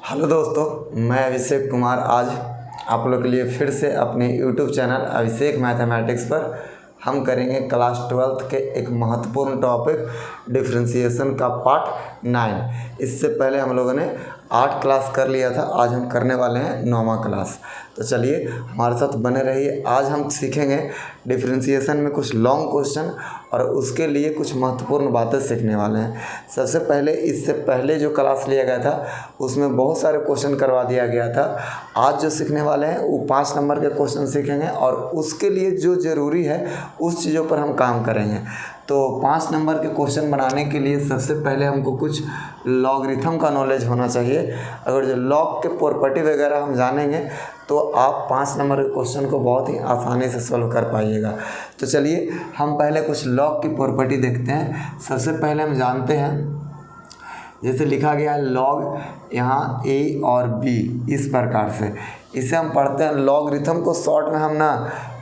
Hello दोस्तों, मैं अभिषेक कुमार आज आप लोग के लिए फिर से अपने यूट्यूब चैनल अभिषेक मैथमेटिक्स पर हम करेंगे क्लास 12th के एक महत्वपूर्ण टॉपिक डिफरेंशिएशन का पार्ट 9। इससे पहले हम लोगों ने 8 क्लास कर लिया था, आज हम करने वाले हैं 9वां क्लास। तो चलिए हमारे साथ बने रहिए। आज हम सीखेंगे डिफरेंशिएशन में कुछ लॉन्ग क्वेश्चन और उसके लिए कुछ महत्वपूर्ण बातें सीखने वाले हैं। सबसे पहले इससे पहले जो क्लास लिया गया था उसमें बहुत सारे क्वेश्चन करवा दिया गया था। आज जो सीखने वाले हैं वो 5 नंबर के क्वेश्चन सीखेंगे और उसके लिए जो ज़रूरी है उस चीज़ों पर हम काम करेंगे। तो 5 नंबर के क्वेश्चन बनाने के लिए सबसे पहले हमको कुछ लॉगरिथम का नॉलेज होना चाहिए। अगर जो लॉग के प्रॉपर्टी वगैरह हम जानेंगे तो आप 5 नंबर के क्वेश्चन को बहुत ही आसानी से सॉल्व कर पाइएगा। तो चलिए हम पहले कुछ लॉग की प्रॉपर्टी देखते हैं। सबसे पहले हम जानते हैं, जैसे लिखा गया है लॉग यहाँ a और b इस प्रकार से, इसे हम पढ़ते हैं लॉगरिथम को शॉर्ट में हम ना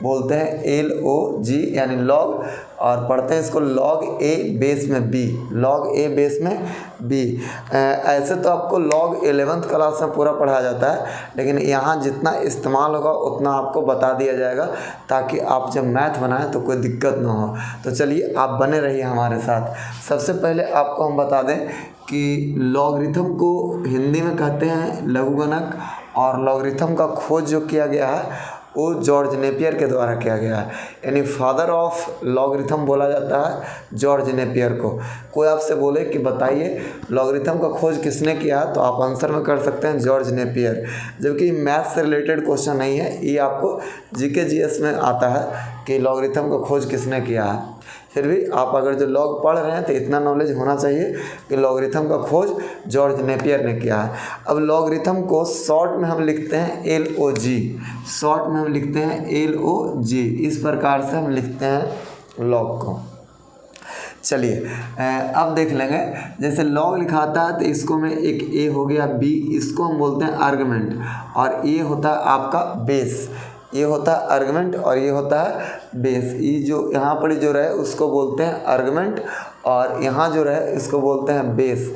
बोलते हैं LOG यानी लॉग, और पढ़ते हैं इसको लॉग a बेस में b, लॉग a बेस में b। ऐसे तो आपको लॉग 11th क्लास में पूरा पढ़ाया जाता है, लेकिन यहाँ जितना इस्तेमाल होगा उतना आपको बता दिया जाएगा ताकि आप जब मैथ बनाएं तो कोई दिक्कत ना हो। तो चलिए आप बने रहिए हमारे साथ। सबसे पहले आपको हम बता दें कि लॉगरिथम को हिंदी में कहते हैं लघुगणक, और लॉगरिथम का खोज जो किया गया है वो जॉर्ज नेपियर के द्वारा किया गया है, यानी फादर ऑफ लॉगरिथम बोला जाता है जॉर्ज नेपियर को। कोई आपसे बोले कि बताइए लॉगरिथम का खोज किसने किया, तो आप आंसर में कर सकते हैं जॉर्ज नेपियर। जबकि मैथ से रिलेटेड क्वेश्चन नहीं है, ये आपको जीके जीएस में आता है कि लॉगरिथम का खोज किसने किया है। फिर भी आप अगर जो लॉग पढ़ रहे हैं तो इतना नॉलेज होना चाहिए कि लॉगरिथम का खोज जॉर्ज नेपियर ने किया है। अब लॉगरिथम को शॉर्ट में हम लिखते हैं LOG, शॉर्ट में हम लिखते हैं LOG, इस प्रकार से हम लिखते हैं लॉग को। चलिए अब देख लेंगे, जैसे लॉग लिखाता है तो इसको में एक a हो गया, b इसको हम बोलते हैं आर्गुमेंट, और ये होता है आपका बेस, ये होता है आर्गुमेंट और ये होता है बेस। ये जो यहाँ पर जो रहे उसको बोलते हैं आर्गुमेंट, और यहाँ जो रहे इसको बोलते हैं बेस।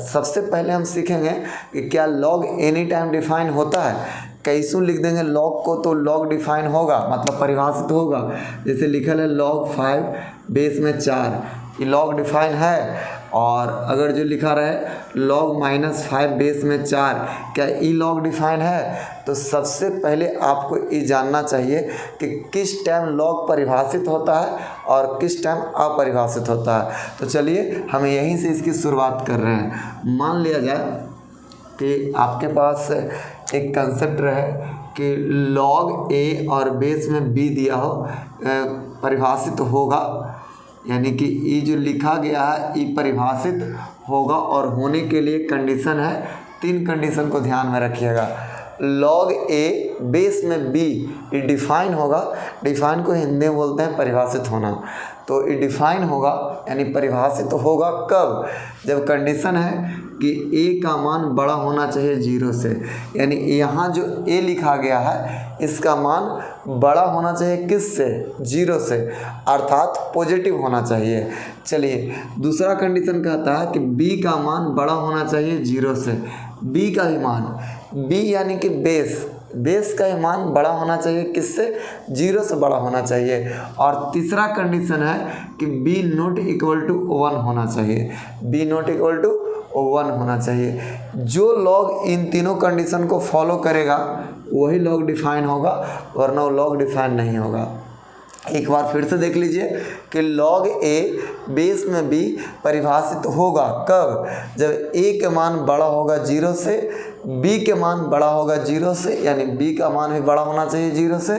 सबसे पहले हम सीखेंगे कि क्या लॉग एनी टाइम डिफाइन होता है। कैसे लिख देंगे लॉग को, तो लॉग डिफाइन होगा मतलब परिभाषित होगा। जैसे लिखल है लॉग 5 बेस में 4, ये लॉग डिफाइन है। और अगर जो लिखा रहे लॉग -5 बेस में 4, क्या ई लॉग डिफाइन है। तो सबसे पहले आपको ये जानना चाहिए कि किस टाइम लॉग परिभाषित होता है और किस टाइम अपरिभाषित होता है। तो चलिए हम यहीं से इसकी शुरुआत कर रहे हैं। मान लिया जाए कि आपके पास एक कंसेप्ट रहे कि लॉग a और बेस में b दिया हो, परिभाषित होगा, यानी कि ये जो लिखा गया है ये परिभाषित होगा, और होने के लिए कंडीशन है, 3 कंडीशन को ध्यान में रखिएगा। लॉग a बेस में b ये डिफाइन होगा, डिफाइन को हिंदी में बोलते हैं परिभाषित होना। तो ये डिफाइन होगा यानी परिभाषित होगा कब, जब कंडीशन है कि a का मान बड़ा होना चाहिए 0 से, यानी यहाँ जो a लिखा गया है इसका मान बड़ा होना चाहिए किस से, 0 से, अर्थात पॉजिटिव होना चाहिए। चलिए दूसरा कंडीशन कहता है कि b का मान बड़ा होना चाहिए 0 से, b का ही मान, b यानी कि बेस का ही मान बड़ा होना चाहिए किससे, 0 से बड़ा होना चाहिए। और तीसरा कंडीशन है कि b नॉट इक्वल टू 1 होना चाहिए, b नॉट इक्वल टू 1 होना चाहिए। जो लॉग इन तीनों कंडीशन को फॉलो करेगा वही लॉग डिफाइन होगा, वरना वो लॉग डिफाइन नहीं होगा। एक बार फिर से देख लीजिए कि लॉग a बेस में b परिभाषित होगा कब, जब a के मान बड़ा होगा 0 से, b के मान बड़ा होगा 0 से, यानी b का मान भी बड़ा होना चाहिए 0 से,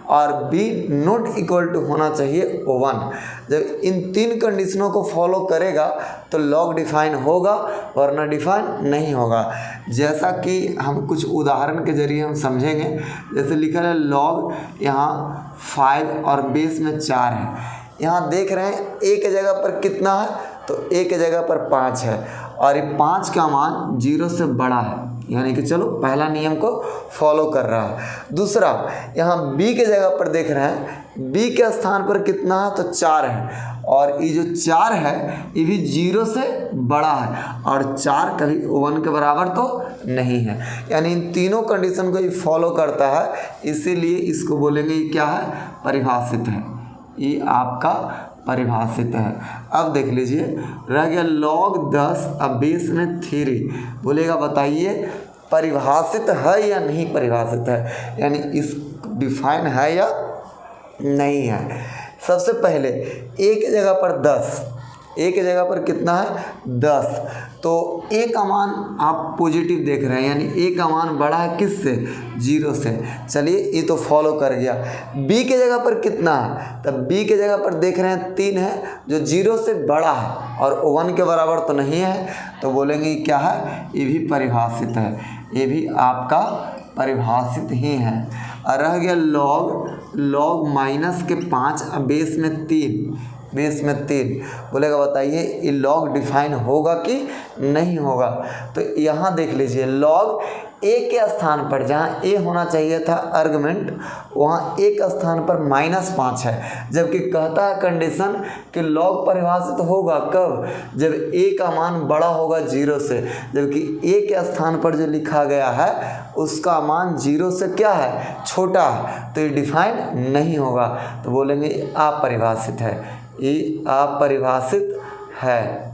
और b नॉट इक्वल टू होना चाहिए 1। जब इन 3 कंडीशनों को फॉलो करेगा तो लॉग डिफाइन होगा, वरना डिफाइन नहीं होगा। जैसा कि हम कुछ उदाहरण के जरिए हम समझेंगे। जैसे लिखा है लॉग यहाँ 5 और बेस में 4 है, यहाँ देख रहे हैं a के जगह पर कितना है, तो a के जगह पर 5 है, और ये 5 का मान 0 से बड़ा है, यानी कि चलो पहला नियम को फॉलो कर रहा है। दूसरा, यहाँ b के जगह पर देख रहे हैं, b के स्थान पर कितना है तो 4 है, और ये जो 4 है ये भी 0 से बड़ा है, और 4 कभी 1 के बराबर तो नहीं है। यानी इन तीनों कंडीशन को ये फॉलो करता है, इसीलिए इसको बोलेंगे ये क्या है, परिभाषित है। ये आपका परिभाषित है। अब देख लीजिए, रह गया log 10 अब बेस में 3, बोलेगा बताइए परिभाषित है या नहीं परिभाषित है, यानी इस डिफाइन है या नहीं है। सबसे पहले a की जगह पर 10, a की जगह पर कितना है 10, तो a का मान आप पॉजिटिव देख रहे हैं, यानी a का मान बड़ा है किससे, 0 से। चलिए ये तो फॉलो कर गया। b के जगह पर कितना है, तब b के जगह पर देख रहे हैं 3 है, जो 0 से बड़ा है और 1 के बराबर तो नहीं है, तो बोलेंगे ये क्या है, ये भी परिभाषित है, ये भी आपका परिभाषित ही है। और रह गया log माइनस के 5 अब बेस में 3, बोलेगा बताइए ये log डिफाइन होगा कि नहीं होगा। तो यहाँ देख लीजिए log a के स्थान पर, जहाँ a होना चाहिए था आर्गुमेंट, वहाँ a के स्थान पर -5 है, जबकि कहता है कंडीशन कि log परिभाषित होगा कब, जब a का मान बड़ा होगा 0 से, जबकि a के स्थान पर जो लिखा गया है उसका मान 0 से क्या है, छोटा है, तो ये डिफाइन नहीं होगा, तो बोलेंगे अपरिभाषित है, ये अपरिभाषित है,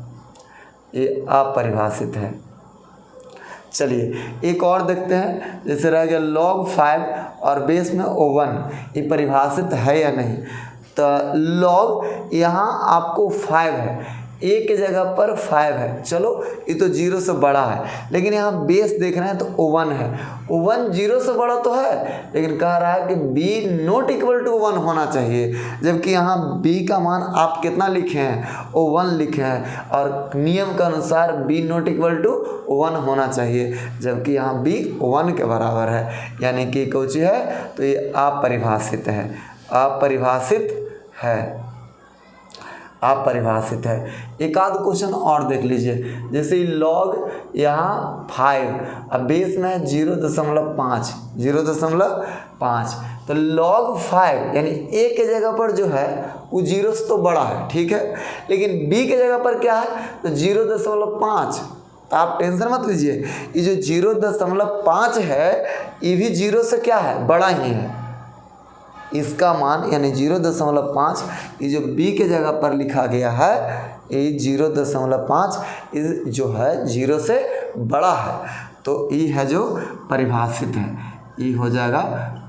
ये अपरिभाषित है। चलिए एक और देखते हैं, जैसे रह गया log 5 और बेस में 1, ये परिभाषित है या नहीं। तो log यहाँ आपको 5 है, a के जगह पर 5 है, चलो ये तो 0 से बड़ा है, लेकिन यहाँ बेस देख रहे हैं तो 1 है, 1 0 से बड़ा तो है, लेकिन कह रहा है कि b नॉट इक्वल टू 1 होना चाहिए, जबकि यहाँ b का मान आप कितना लिखे हैं, 1 लिखे हैं, और नियम के अनुसार b नॉट इक्वल टू 1 होना चाहिए, जबकि यहाँ b 1 के बराबर है, यानी कि कौची है, तो ये अपरिभाषित है, अपरिभाषित है, अपरिभाषित है। एक आध क्वेश्चन और देख लीजिए, जैसे log यहाँ 5 अब बेस में 0.5, तो log 5 यानी a के जगह पर जो है वो 0 से तो बड़ा है, ठीक है, लेकिन b के जगह पर क्या है तो 0.5, तो आप टेंशन मत लीजिए, ये जो 0.5 है ये भी 0 से क्या है, बड़ा ही है, इसका मान यानी 0.5 ये जो b के जगह पर लिखा गया है ये 0.5 जो है 0 से बड़ा है, तो ये है जो परिभाषित है, ये हो जाएगा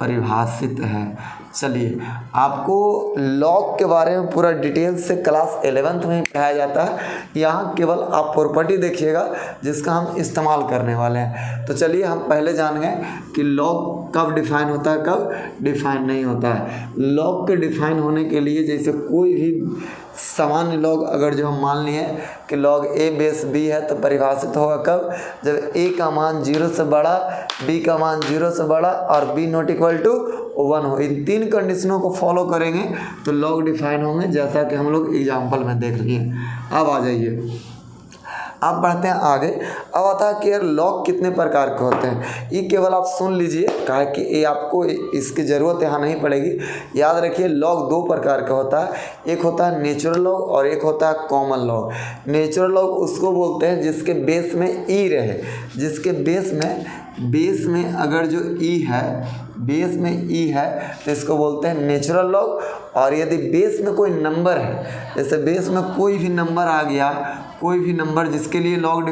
परिभाषित है। चलिए आपको log के बारे में पूरा डिटेल से क्लास 11th में ही पढ़ाया जाता है, यहाँ केवल आप प्रॉपर्टी देखिएगा जिसका हम इस्तेमाल करने वाले हैं। तो चलिए हम पहले जान गए कि log कब डिफाइन होता है, कब डिफाइन नहीं होता है। log के डिफाइन होने के लिए जैसे कोई भी सामान्य log अगर जो हम मान लिए कि log a बेस b है तो परिभाषित होगा कब, जब a का मान 0 से बड़ा, b का मान 0 से बड़ा और b नॉट इक्वल टू 1 हो। इन 3 कंडीशनों को फॉलो करेंगे तो log डिफाइन होंगे, जैसा कि हम लोग एग्जाम्पल में देख लिए। अब आ जाइए, अब बढ़ते हैं आगे। अब आता है कि यार log कितने प्रकार के होते हैं, ये केवल आप सुन लीजिए, कहा कि ये आपको इसकी ज़रूरत यहाँ नहीं पड़ेगी। याद रखिए log 2 प्रकार का होता है, एक होता है नेचुरल log और एक होता है कॉमन log। नेचुरल log उसको बोलते हैं जिसके बेस में ई रहे, जिसके बेस में अगर जो ई है, बेस में ई है तो इसको बोलते हैं नेचुरल log। और यदि बेस में कोई नंबर है, जैसे बेस में कोई भी नंबर आ गया, कोई भी नंबर जिसके लिए log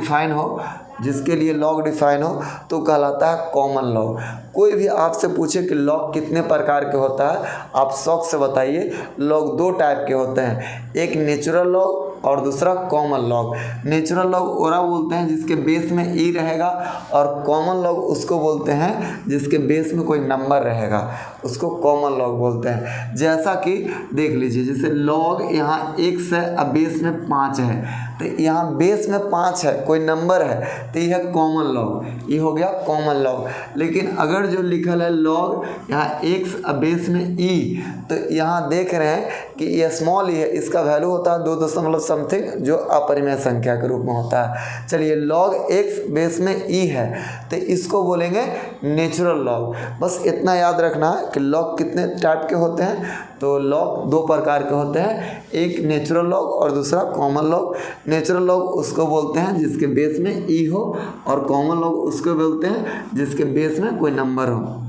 डिफाइन हो तो कहलाता है कॉमन log। कोई भी आपसे पूछे कि log कितने प्रकार के होता है, आप शौक से बताइए। log 2 टाइप के होते हैं, एक नेचुरल log और दूसरा कॉमन log। नेचुरल log ओरा बोलते हैं जिसके बेस में ई रहेगा, और कॉमन log उसको बोलते हैं जिसके बेस में कोई नंबर रहेगा, उसको कॉमन log बोलते हैं। जैसा कि देख लीजिए, जैसे log यहाँ 1 से अब बेस में 5 है, तो यहाँ बेस में 5 है, कोई नंबर है, तो यह है कॉमन log, ये हो गया कॉमन log। लेकिन अगर जो लिखल है log यहाँ 1 से बेस में ई, तो यहाँ देख रहे हैं कि ये स्मॉल ई है, इसका वैल्यू होता है 2.7 समथिंग जो अपरिमेय संख्या के रूप में होता है। चलिए log x बेस में e है तो इसको बोलेंगे नेचुरल लॉग। बस इतना याद रखना है कि लॉग कितने टाइप के होते हैं। तो लॉग दो प्रकार के होते हैं, एक नेचुरल लॉग और दूसरा कॉमन लॉग। नेचुरल लॉग उसको बोलते हैं जिसके बेस में e हो, और कॉमन लॉग उसको बोलते हैं जिसके बेस में कोई नंबर हो।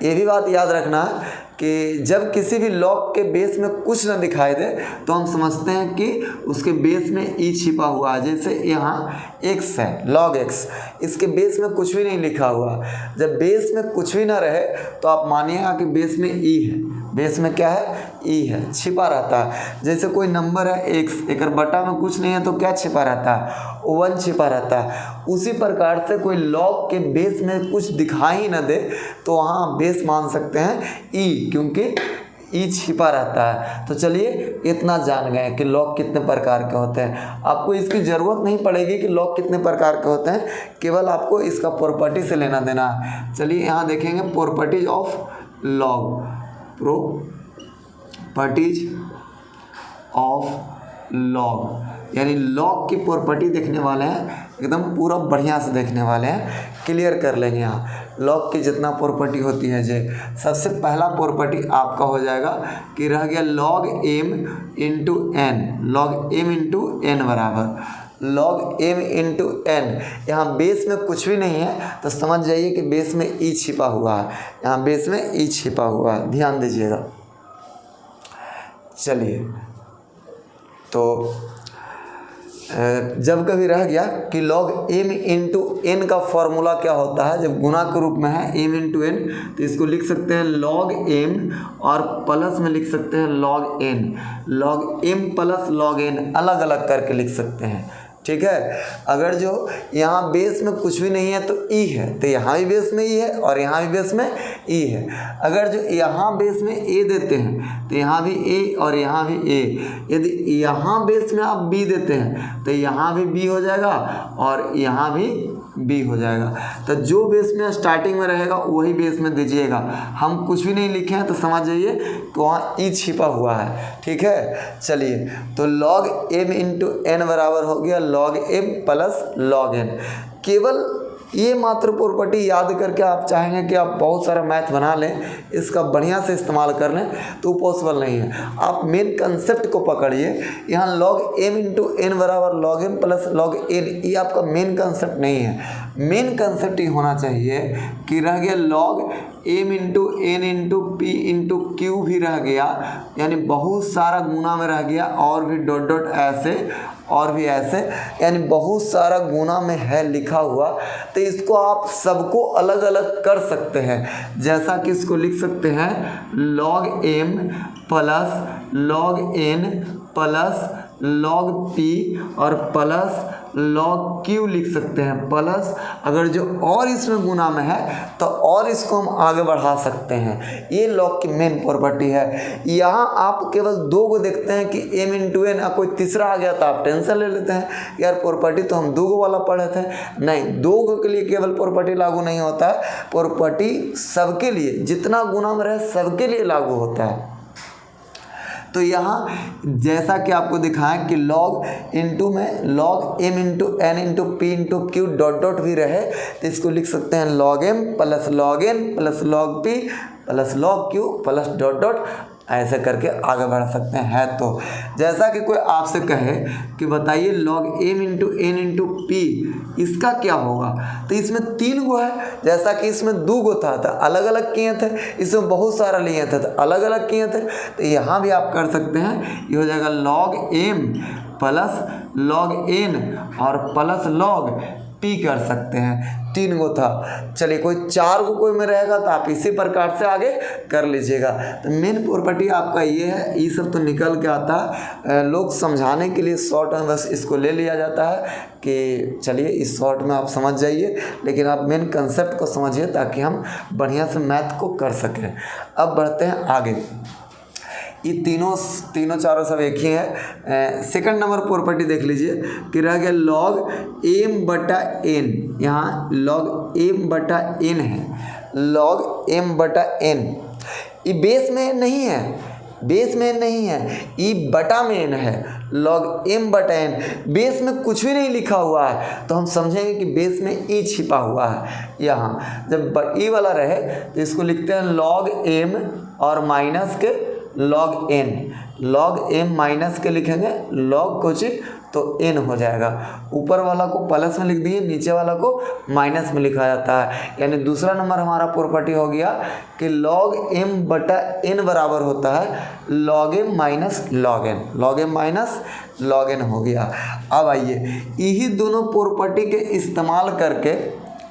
ये भी बात याद रखना है कि जब किसी भी लॉग के बेस में कुछ ना दिखाई दे तो हम समझते हैं कि उसके बेस में ई छिपा हुआ है। जैसे यहाँ x है, log x, इसके बेस में कुछ भी नहीं लिखा हुआ। जब बेस में कुछ भी ना रहे तो आप मानिएगा कि बेस में ई है। बेस में क्या है? ई है, छिपा रहता है। जैसे कोई नंबर है x, एक बटा में कुछ नहीं है तो क्या छिपा रहता है? 1 छिपा रहता है। उसी प्रकार से कोई लॉग के बेस में कुछ दिखाई ना दे तो वहाँ बेस मान सकते हैं ई, क्योंकि ई छिपा रहता है। तो चलिए इतना जान गए कि लॉग कितने प्रकार के होते हैं। आपको इसकी ज़रूरत नहीं पड़ेगी कि लॉग कितने प्रकार के होते हैं, केवल आपको इसका प्रॉपर्टी से लेना देना है। चलिए यहाँ देखेंगे properties of log, properties of log, यानी लॉग की प्रॉपर्टी देखने वाले हैं, एकदम पूरा बढ़िया से देखने वाले हैं, क्लियर कर लेंगे। यहाँ लॉग की जितना प्रॉपर्टी होती है जे, सबसे पहला प्रॉपर्टी आपका हो जाएगा कि रह गया log m into n, log m into n बराबर log m इंटू एन। यहाँ बेस में कुछ भी नहीं है तो समझ जाइए कि बेस में ई छिपा हुआ है। यहाँ बेस में ई छिपा हुआ है, ध्यान दीजिएगा। चलिए तो जब कभी रह गया कि log m इंटू एन का फॉर्मूला क्या होता है, जब गुना के रूप में है m इंटू एन तो इसको लिख सकते हैं log m, और प्लस में लिख सकते हैं log n। log m plus log n अलग अलग करके लिख सकते हैं, ठीक है। अगर जो यहाँ बेस में कुछ भी नहीं है तो ई है, तो यहाँ भी बेस में ई है और यहाँ भी बेस में ई है। अगर जो यहाँ बेस में ए देते हैं तो यहाँ भी ए और यहाँ भी ए। यदि यहाँ बेस में आप बी देते हैं तो यहाँ भी बी हो जाएगा और यहाँ भी बी हो जाएगा। तो जो बेस में स्टार्टिंग में रहेगा वही बेस में दीजिएगा। हम कुछ भी नहीं लिखे हैं तो समझ जाइए कि वहाँ ई छिपा हुआ है, ठीक है। चलिए तो log m इंटू एन बराबर हो गया log m plus log n। केवल ये मात्र प्रॉपर्टी याद करके आप चाहेंगे कि आप बहुत सारा मैथ बना लें, इसका बढ़िया से इस्तेमाल कर लें, तो पॉसिबल नहीं है। आप मेन कंसेप्ट को पकड़िए। यहाँ log m इंटू एन बराबर log m plus log n, ये आपका मेन कंसेप्ट नहीं है। मेन कंसेप्ट ये होना चाहिए कि रह गया log m into n into p into q भी रह गया, यानी बहुत सारा गुना में रह गया, और भी डॉट डॉट ऐसे और भी ऐसे, यानी बहुत सारा गुना में है लिखा हुआ। तो इसको आप सबको अलग अलग कर सकते हैं। जैसा कि इसको लिख सकते हैं log m plus log n plus log p और प्लस log q लिख सकते हैं। प्लस अगर जो और इसमें गुना में है तो और इसको हम आगे बढ़ा सकते हैं। ये log की मेन प्रॉपर्टी है। यहाँ आप केवल दो को देखते हैं कि m इंटू एन, कोई तीसरा आ गया तो आप टेंशन ले लेते हैं यार प्रॉपर्टी तो हम दो गो वाला पढ़े थे। नहीं, दो गो के लिए केवल प्रॉपर्टी लागू नहीं होता है, प्रॉपर्टी सबके लिए, जितना गुना में रहे सबके लिए लागू होता है। तो यहाँ जैसा कि आपको दिखाएं कि log इंटू में log m into n into p into q dot dot भी रहे तो इसको लिख सकते हैं log m plus log n plus log p plus log q plus dot dot, ऐसे करके आगे बढ़ सकते हैं। तो जैसा कि कोई आपसे कहे कि बताइए log m into n into p इसका क्या होगा, तो इसमें 3 गो है। जैसा कि इसमें 2 गो था तो अलग अलग किए थे, इसमें बहुत सारा लिए थे तो अलग अलग किए थे। तो यहाँ भी आप कर सकते हैं, ये हो जाएगा log m plus log n और प्लस log p कर सकते हैं। 3 गो था, चलिए कोई 4 गो कोई में रहेगा तो आप इसी प्रकार से आगे कर लीजिएगा। तो मेन प्रॉपर्टी आपका ये है। ये सब तो निकल के आता है, लोग समझाने के लिए शॉर्ट में बस इसको ले लिया जाता है कि चलिए इस शॉर्ट में आप समझ जाइए, लेकिन आप मेन कंसेप्ट को समझिए ताकि हम बढ़िया से मैथ को कर सकें। अब बढ़ते हैं आगे। ये तीनों चारों सब एक ही है। सेकंड नंबर प्रॉपर्टी देख लीजिए कि रह गया log m बटा n। यहाँ log m बटा n है, log m बटा n। ये बेस में नहीं है, बेस में n नहीं है, ई बटा में n है, log m बटा n। बेस में कुछ भी नहीं लिखा हुआ है तो हम समझेंगे कि बेस में e छिपा हुआ है। यहाँ जब ई वाला रहे तो इसको लिखते हैं log m और माइनस के log n। log m minus के लिखेंगे log कुछ तो n हो जाएगा। ऊपर वाला को प्लस में लिख दिए, नीचे वाला को माइनस में लिखा जाता है। यानी दूसरा नंबर हमारा प्रॉपर्टी हो गया कि log m बटा n बराबर होता है log m minus log n। log m minus log n हो गया। अब आइए यही दोनों प्रॉपर्टी के इस्तेमाल करके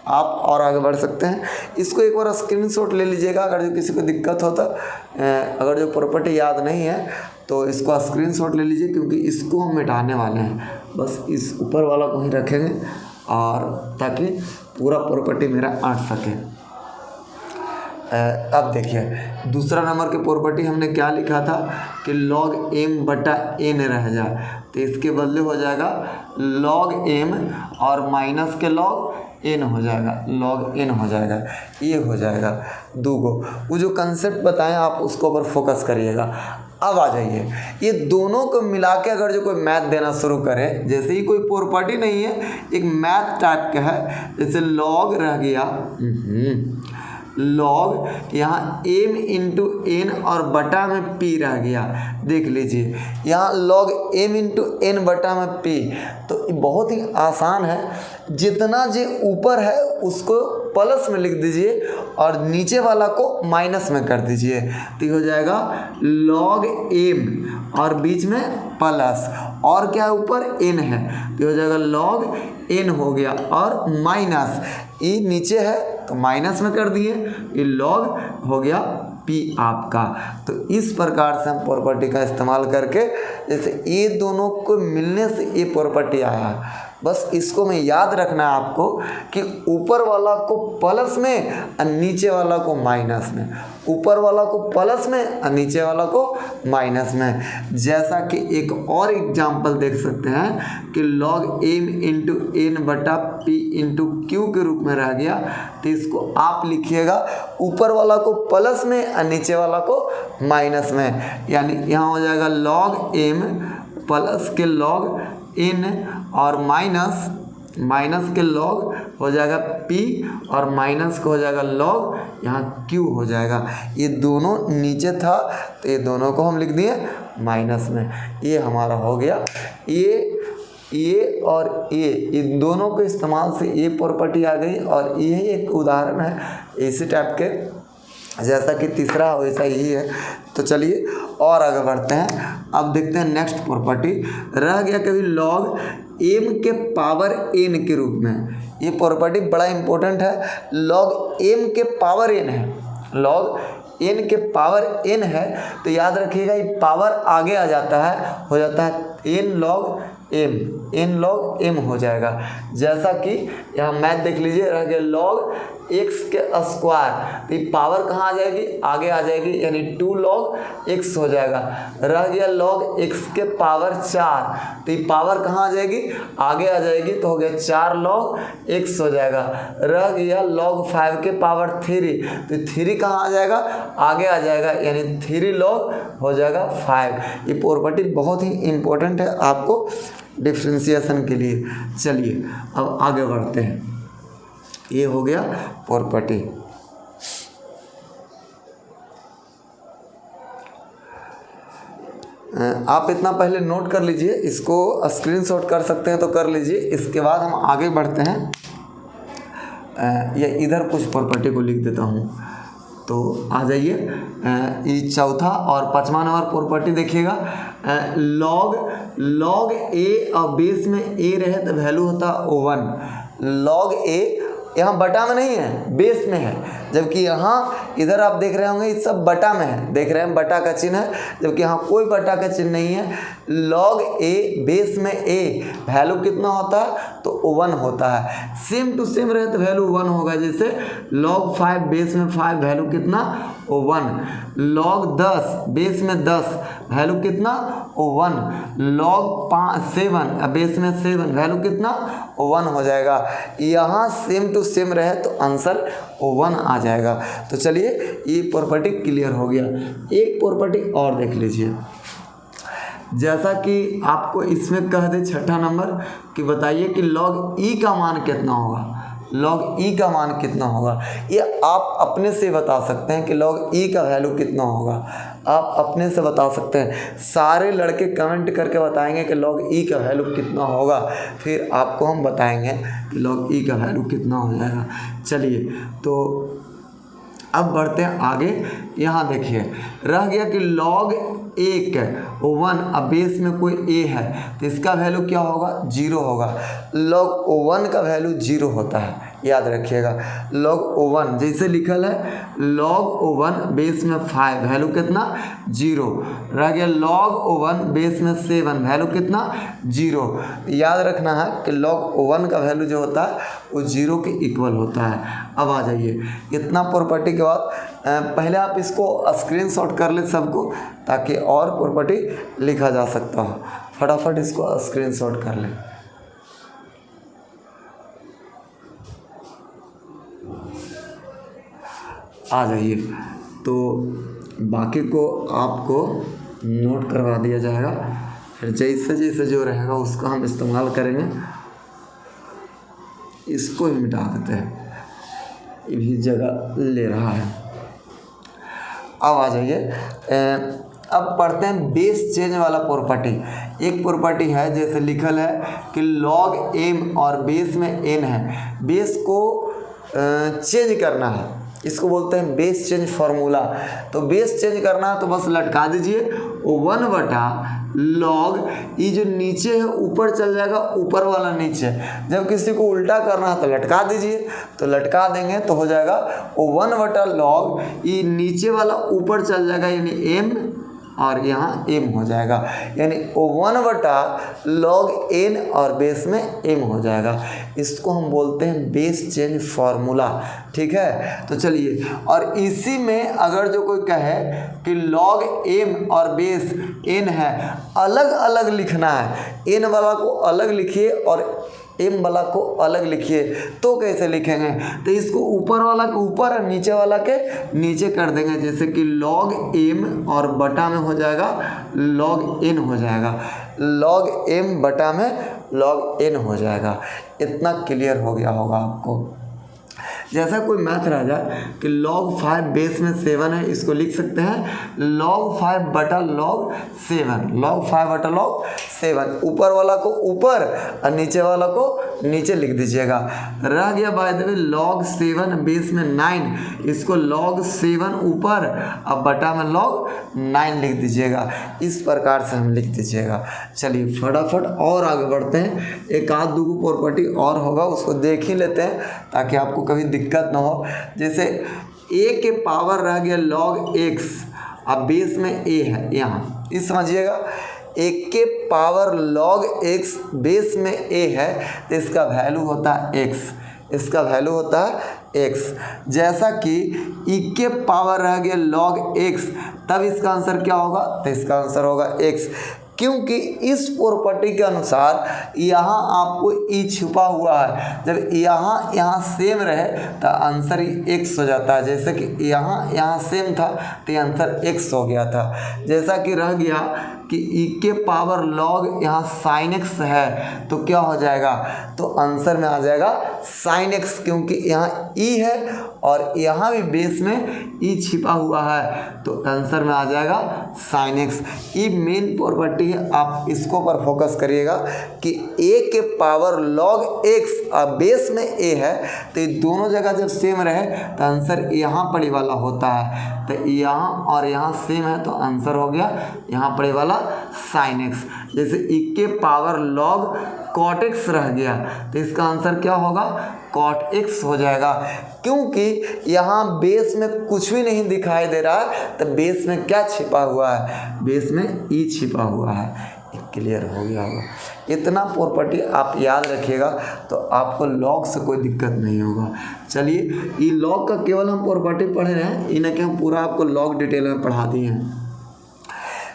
आप और आगे बढ़ सकते हैं। इसको एक बार स्क्रीनशॉट ले लीजिएगा अगर जो किसी को दिक्कत हो तो। अगर जो प्रॉपर्टी याद नहीं है तो इसको स्क्रीनशॉट ले लीजिए, क्योंकि इसको हम मिटाने वाले हैं। बस इस ऊपर वाला को ही रखेंगे और ताकि पूरा प्रॉपर्टी मेरा आट सके। अब देखिए दूसरा नंबर के प्रॉपर्टी हमने क्या लिखा था कि log m बटा n रह जाए, तो इसके बदले हो जाएगा log m और माइनस के log n हो जाएगा, log n हो जाएगा, ये हो जाएगा दूगो। वो जो कंसेप्ट बताएं आप उसको ऊपर फोकस करिएगा। अब आ जाइए ये दोनों को मिला के अगर जो कोई मैथ देना शुरू करे, जैसे ही कोई प्रॉपर्टी नहीं है, एक मैथ टाइप का है, जैसे log रह गया log यहाँ m इंटू n और बटा में p रह गया। देख लीजिए यहाँ log m इंटू n बटा में p, तो बहुत ही आसान है। जितना जो ऊपर है उसको प्लस में लिख दीजिए और नीचे वाला को माइनस में कर दीजिए, तो हो जाएगा log m और बीच में प्लस और क्या ऊपर n है, तो हो जाएगा log n हो गया और माइनस ये नीचे है तो माइनस में कर दिए, ये log हो गया p आपका। तो इस प्रकार से हम प्रॉपर्टी का इस्तेमाल करके, जैसे ये दोनों को मिलने से ये प्रॉपर्टी आया है। बस इसको में याद रखना है आपको कि ऊपर वाला को प्लस में और नीचे वाला को माइनस में, ऊपर वाला को प्लस में और नीचे वाला को माइनस में। जैसा कि एक और एग्जांपल देख सकते हैं कि log m इंटू n बटा p इंटू q के रूप में रह गया, तो इसको आप लिखिएगा ऊपर वाला को प्लस में और नीचे वाला को माइनस में। यानी यहाँ हो जाएगा log m प्लस के log n और माइनस के log हो जाएगा p और माइनस को हो जाएगा log यहाँ q हो जाएगा। ये दोनों नीचे था तो ये दोनों को हम लिख दिए माइनस में। ये हमारा हो गया। ये और ये दोनों के इस्तेमाल से ये प्रॉपर्टी आ गई, और यही एक उदाहरण है इसी टाइप के, जैसा कि तीसरा वैसा यही है। तो चलिए और आगे बढ़ते हैं। अब देखते हैं नेक्स्ट प्रॉपर्टी रह गया कभी log m के पावर n के रूप में। ये प्रॉपर्टी बड़ा इंपॉर्टेंट है। log m के पावर n है, log n के पावर n है, तो याद रखिएगा ये पावर आगे आ जाता है, हो जाता है n log m हो जाएगा। जैसा कि यहाँ मैथ देख लीजिए रह गया log x के स्क्वायर, तो ये पावर कहाँ आ जाएगी, आगे आ जाएगी, यानी 2 log x हो जाएगा। रह गया log x के पावर 4, तो ये पावर कहाँ आ जाएगी, आगे आ जाएगी, तो हो गया 4 log x हो जाएगा। रह गया log 5 के पावर 3, तो 3 कहाँ आ जाएगा, आगे आ जाएगा, यानी 3 log हो जाएगा 5। ये प्रॉपर्टी बहुत ही इम्पोर्टेंट है आपको डिफ्रेंशिएशन के लिए। चलिए अब आगे बढ़ते हैं। ये हो गया प्रॉपर्टी। आप इतना पहले नोट कर लीजिए, इसको स्क्रीनशॉट कर सकते हैं तो कर लीजिए। इसके बाद हम आगे बढ़ते हैं। या इधर कुछ प्रॉपर्टी को लिख देता हूँ, तो आ जाइए। ये चौथा और पाँचवा नंबर प्रॉपर्टी देखिएगा। log a और बेस में a रहे तो वैल्यू होता 1। log a यहाँ बटा में नहीं है, बेस में है, जबकि यहाँ इधर आप देख रहे होंगे ये सब बटा में है, देख रहे हैं बटा का चिन्ह है, जबकि यहाँ कोई बटा का चिन्ह नहीं है। log a बेस में a वैल्यू कितना होता है, तो 1 होता है। सेम टू सेम रहे तो वैल्यू 1 होगा। जैसे log 5 बेस में 5 वैल्यू कितना 1, लॉग 10 बेस में 10 वैल्यू कितना 1, लॉग 7 बेस में 7 वैल्यू कितना 1 हो जाएगा। यहाँ सेम टू सेम रहे तो आंसर 1 आ जाएगा। तो चलिए ये प्रॉपर्टी क्लियर हो गया। एक प्रॉपर्टी और देख लीजिए, जैसा कि आपको इसमें कह दे छठा नंबर कि बताइए कि लॉग ई का मान कितना होगा। लॉग ई का मान कितना होगा ये आप अपने से बता सकते हैं कि लॉग ई का वैल्यू कितना होगा, आप अपने से बता सकते हैं। सारे लड़के कमेंट करके बताएंगे कि लॉग ई का वैल्यू कितना होगा, फिर आपको हम बताएंगे कि लॉग ई का वैल्यू कितना हो जाएगा। चलिए तो अब बढ़ते हैं आगे। यहाँ देखिए रह गया कि लॉग 1 अब बेस में कोई a है तो इसका वैल्यू क्या होगा 0 होगा। लॉग 1 का वैल्यू 0 होता है, याद रखिएगा। लॉग 1 जैसे लिखल है लॉग 1 बेस में 5 वैल्यू कितना 0, रह गया लॉग 1 बेस में 7 वैल्यू कितना 0। याद रखना है कि लॉग 1 का वैल्यू जो होता है वो 0 के इक्वल होता है। अब आ जाइए इतना प्रॉपर्टी के बाद पहले आप इसको स्क्रीनशॉट कर ले सबको, ताकि और प्रॉपर्टी लिखा जा सकता हो। फटाफट इसको स्क्रीनशॉट कर लें। आ जाइए तो बाकी को आपको नोट करवा दिया जाएगा, फिर जैसे जैसे जो रहेगा उसका हम इस्तेमाल करेंगे। इसको ही मिटा देते हैं, ये भी जगह ले रहा है। अब आ जाइए अब पढ़ते हैं बेस चेंज वाला प्रॉपर्टी। एक प्रॉपर्टी है जैसे लिखल है कि लॉग m और बेस में n है, बेस को चेंज करना है, इसको बोलते हैं बेस चेंज फार्मूला। तो बेस चेंज करना है तो बस लटका दीजिए 1 लॉग ये जो नीचे है ऊपर चल जाएगा, ऊपर वाला नीचे। जब किसी को उल्टा करना है तो लटका दीजिए, तो लटका देंगे तो हो जाएगा 1 लॉग ये नीचे वाला ऊपर चल जाएगा, यानी m और यहाँ m हो जाएगा, यानी 1 लॉग n और बेस में m हो जाएगा। इसको हम बोलते हैं बेस चेंज फार्मूला। ठीक है, तो चलिए और इसी में अगर जो कोई कहे कि लॉग m और बेस n है, अलग अलग लिखना है, n वाला को अलग लिखिए और m वाला को अलग लिखिए, तो कैसे लिखेंगे? तो इसको ऊपर वाला के ऊपर और नीचे वाला के नीचे कर देंगे। जैसे कि log m और बटा में हो जाएगा log n हो जाएगा, log m बटा में log n हो जाएगा। इतना क्लियर हो गया होगा आपको। जैसा कोई मैथ रह जाए कि log 5 बेस में 7 है, इसको लिख सकते हैं log 5 बटा log 7, log 5 बटा log 7। ऊपर वाला को ऊपर और नीचे वाला को नीचे लिख दीजिएगा। रह गया by the way log 7 base में 9, इसको log 7 ऊपर और बटा में log 9 लिख दीजिएगा। इस प्रकार से हम लिख दीजिएगा। चलिए फटाफट और आगे बढ़ते हैं। एक आध दो प्रॉपर्टी और होगा, उसको देख ही लेते हैं ताकि आपको कभी दिक्कत ना हो। जैसे a के पावर रह गया log x, अब बेस में a है, यहाँ इस समझिएगा। a के पावर log x बेस में a है तो इसका वैल्यू होता है x, इसका वैल्यू होता है x। जैसा कि e के पावर रह गया log x, तब इसका आंसर क्या होगा? तो इसका आंसर होगा x, क्योंकि इस प्रॉपर्टी के अनुसार यहाँ आपको ई छुपा हुआ है। जब यहाँ सेम रहे तो आंसर ही x हो जाता है। जैसे कि यहाँ सेम था तो आंसर x हो गया था। जैसा कि रह गया कि e के पावर log यहाँ sin x है तो क्या हो जाएगा? तो आंसर में आ जाएगा sin x, क्योंकि यहाँ e है और यहाँ भी बेस में e छिपा हुआ है तो आंसर में आ जाएगा sin x। ये मेन प्रॉपर्टी है, आप इसको पर फोकस करिएगा कि a के पावर log x और बेस में a है तो ये दोनों जगह जब सेम रहे तो आंसर यहाँ पड़े वाला होता है। तो यहाँ और यहाँ सेम है तो आंसर हो गया यहाँ पड़े वाला sin x। जैसे e के पावर log cot x रह गया तो इसका आंसर क्या होगा? cot x हो जाएगा, क्योंकि यहाँ बेस में कुछ भी नहीं दिखाई दे रहा है तो बेस में क्या छिपा हुआ है? बेस में e छिपा हुआ है। क्लियर हो गया होगा। इतना प्रॉपर्टी आप याद रखिएगा तो आपको लॉग से कोई दिक्कत नहीं होगा। चलिए, ये लॉग का केवल हम प्रॉपर्टी पढ़ रहे हैं, इन्हें कि हम पूरा आपको लॉग डिटेल में पढ़ा दिए हैं।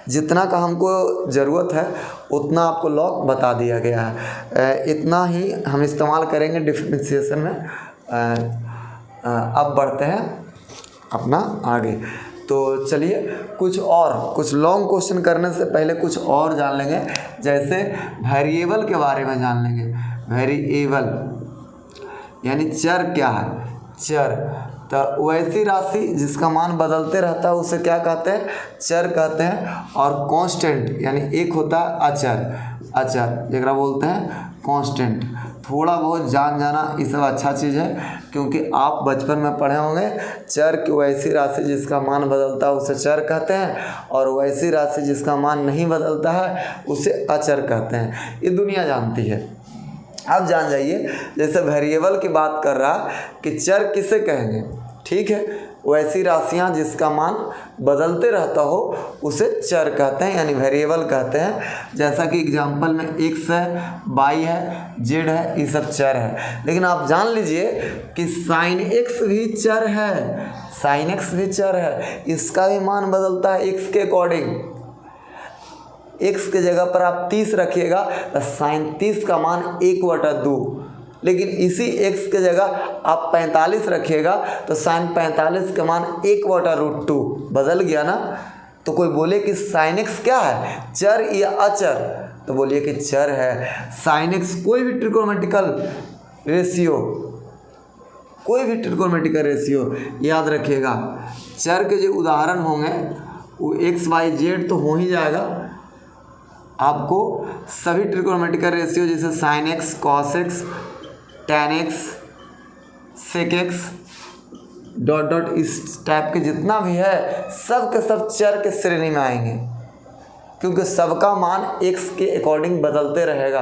जितना का हमको ज़रूरत है उतना आपको लॉग बता दिया गया है। इतना ही हम इस्तेमाल करेंगे डिफरेंशिएशन में। अब बढ़ते हैं अपना आगे। तो चलिए, कुछ लॉन्ग क्वेश्चन करने से पहले कुछ और जान लेंगे। जैसे वेरिएबल के बारे में जान लेंगे। वेरिएबल यानी चर क्या है? चर तो वैसी राशि जिसका मान बदलते रहता है उसे क्या कहते हैं? चर कहते हैं। और कांस्टेंट यानी एक होता है अचर जरा बोलते हैं कांस्टेंट। थोड़ा बहुत जाना ये सब अच्छा चीज़ है, क्योंकि आप बचपन में पढ़े होंगे चर की वैसी राशि जिसका मान बदलता है उसे चर कहते हैं, और वैसी राशि जिसका मान नहीं बदलता है उसे अचर कहते हैं। ये दुनिया जानती है। अब जान जाइए, जैसे वेरिएबल की बात कर रहा कि चर किसे कहेंगे, ठीक है, वैसी राशियां जिसका मान बदलते रहता हो उसे चर कहते हैं, यानी वेरिएबल कहते हैं। जैसा कि एग्जांपल में x है, y है, z है, ये सब चर है। लेकिन आप जान लीजिए कि sin x भी चर है, sin x भी चर है, इसका भी मान बदलता है x के अकॉर्डिंग। x के जगह पर आप 30 रखिएगा तो sin 30 का मान 1/2, लेकिन इसी x के जगह आप 45 रखिएगा तो sin 45 का मान 1/√2 बदल गया ना। तो कोई बोले कि sin x क्या है, चर या अचर, तो बोलिए कि चर है। sin x कोई भी ट्रिग्नोमेट्रिकल रेशियो याद रखिएगा। चर के जो उदाहरण होंगे वो x y z तो हो ही जाएगा। आपको सभी ट्रिग्नोमेट्रिकल रेशियो जैसे sin x, cos x, tan x, sec x dot इस टाइप के जितना भी है सब के सब चर के श्रेणी में आएंगे, क्योंकि सबका मान x के अकॉर्डिंग बदलते रहेगा।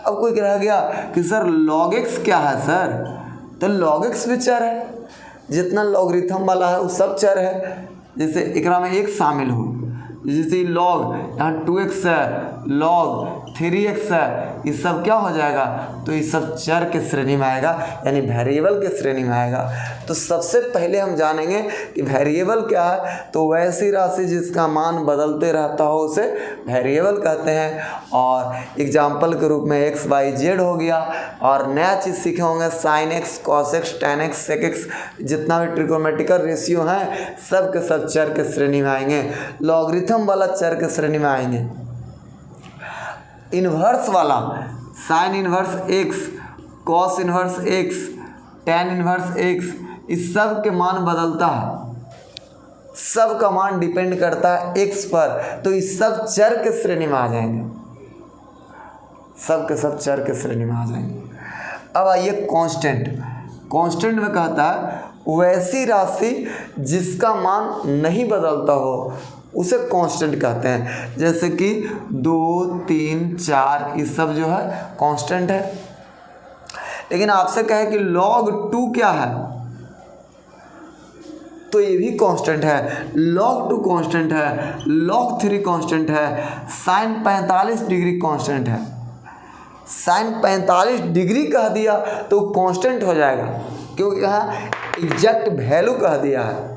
अब कोई कह गया कि सर log x क्या है सर, तो log x भी चर है। जितना लॉगरिथम वाला है वो सब चर है। जैसे एकरा में एक शामिल हो, जैसे लॉग यहाँ 2x है, लॉग 3x है, ये सब क्या हो जाएगा, तो ये सब चर के श्रेणी में आएगा, यानी वेरिएबल के श्रेणी में आएगा। तो सबसे पहले हम जानेंगे कि वेरिएबल क्या है। तो वैसी राशि जिसका मान बदलते रहता हो उसे वेरिएबल कहते हैं। और एग्जाम्पल के रूप में x y z हो गया। और नया चीज़ सीखे होंगे sin x, cos x, tan x, sec x, जितना भी ट्रिग्नोमेट्रिकल रेशियो हैं सब के सब चर के श्रेणी में आएंगे। लॉगरिथम वाला चर के श्रेणी में आएंगे। इन्वर्स वाला sin inverse x, cos inverse x, tan inverse x, इस सब के मान बदलता है, सब का मान डिपेंड करता है x पर, तो इस सब चर के श्रेणी में आ जाएंगे, सब के सब चर के श्रेणी में आ जाएंगे। अब आइए कांस्टेंट में कहता है वैसी राशि जिसका मान नहीं बदलता हो उसे कांस्टेंट कहते हैं। जैसे कि 2, 3, 4 ये सब जो है कांस्टेंट है। लेकिन आपसे कहे कि log 2 क्या है, तो ये भी कांस्टेंट है। log 2 कांस्टेंट है, log 3 कांस्टेंट है, sin 45 डिग्री कांस्टेंट है। sin 45 डिग्री कह दिया तो कांस्टेंट हो जाएगा, क्योंकि यहाँ एग्जैक्ट वैल्यू कह दिया है।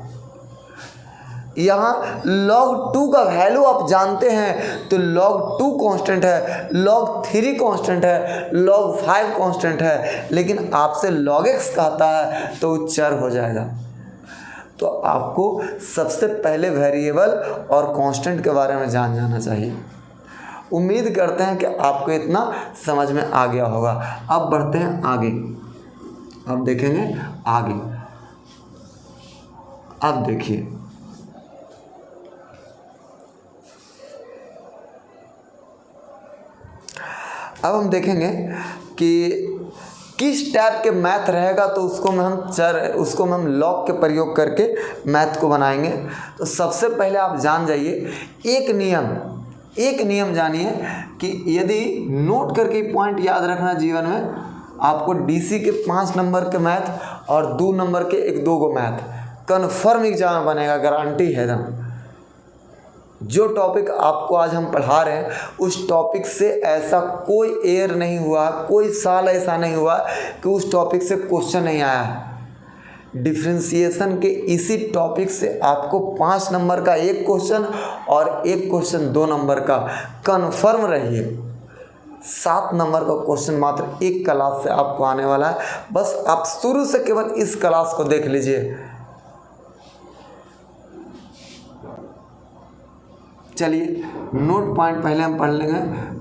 यहाँ log 2 का वैल्यू आप जानते हैं तो log 2 कांस्टेंट है, log 3 कांस्टेंट है, log 5 कांस्टेंट है। लेकिन आपसे log x कहता है तो चर हो जाएगा। तो आपको सबसे पहले वेरिएबल और कांस्टेंट के बारे में जान जाना चाहिए। उम्मीद करते हैं कि आपको इतना समझ में आ गया होगा। अब बढ़ते हैं आगे। अब देखेंगे आगे। अब देखिए, अब हम देखेंगे कि किस टाइप के मैथ रहेगा, तो उसको में हम लॉग के प्रयोग करके मैथ को बनाएंगे। तो सबसे पहले आप जान जाइए एक नियम जानिए कि यदि नोट करके पॉइंट याद रखना जीवन में, आपको डीसी के 5 नंबर के मैथ और 2 नंबर के 1-2 गो मैथ कन्फर्म एग्जाम बनेगा, गारंटी है एकदम। जो टॉपिक आपको आज हम पढ़ा रहे हैं उस टॉपिक से ऐसा कोई ईयर नहीं हुआ, कोई साल ऐसा नहीं हुआ कि उस टॉपिक से क्वेश्चन नहीं आया है। डिफरेंशिएशन के इसी टॉपिक से आपको 5 नंबर का एक क्वेश्चन और एक क्वेश्चन 2 नंबर का कन्फर्म रहिए 7 नंबर का क्वेश्चन मात्र एक क्लास से आपको आने वाला है। बस आप शुरू से केवल इस क्लास को देख लीजिए। चलिए नोट पॉइंट पहले हम पढ़ लेंगे।